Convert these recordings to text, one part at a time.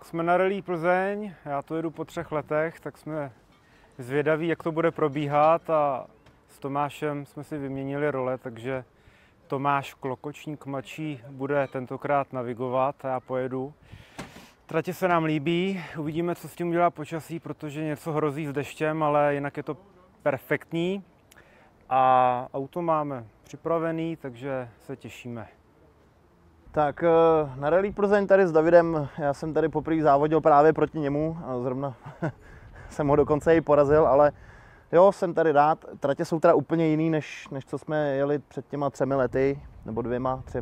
Jsme na Rallye Plzeň, já to jedu po 3 letech, tak jsme zvědaví, jak to bude probíhat, a s Tomášem jsme si vyměnili role, takže Tomáš Klokočník mladší bude tentokrát navigovat a já pojedu. Tratě se nám líbí, uvidíme, co s tím udělá počasí, protože něco hrozí s deštěm, ale jinak je to perfektní a auto máme připravený, takže se těšíme. Tak na Rallye Plzeň tady s Davidem, já jsem tady poprvé závodil právě proti němu a zrovna jsem ho dokonce i porazil, ale jo, jsem tady rád. Tratě jsou teda úplně jiný, než co jsme jeli před těma 3 lety, nebo 2, 3.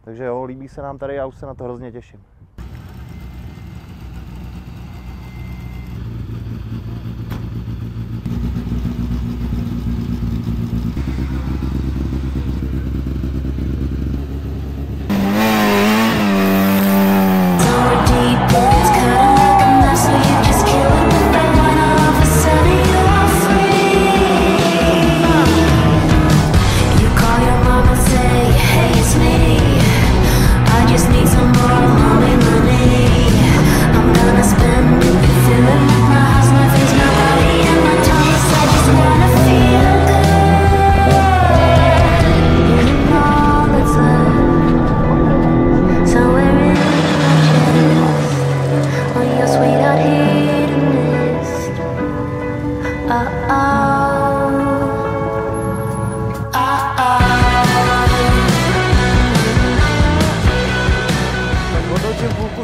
Takže jo, líbí se nám tady, já už se na to hrozně těším.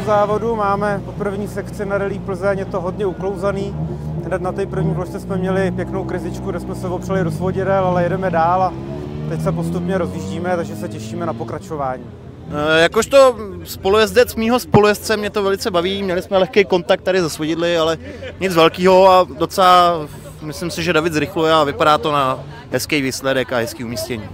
Závodu máme po první sekci na Rallye Plzeň, je to hodně uklouzaný. Hned na té první vložce jsme měli pěknou krizičku, kde jsme se opřeli do svodidel, ale jedeme dál a teď se postupně rozjíždíme, takže se těšíme na pokračování. Jakožto spolujezdec mýho spolujezdce mě to velice baví, měli jsme lehký kontakt tady ze svodidly, ale nic velkého a docela myslím si, že David zrychluje a vypadá to na hezký výsledek a hezký umístění.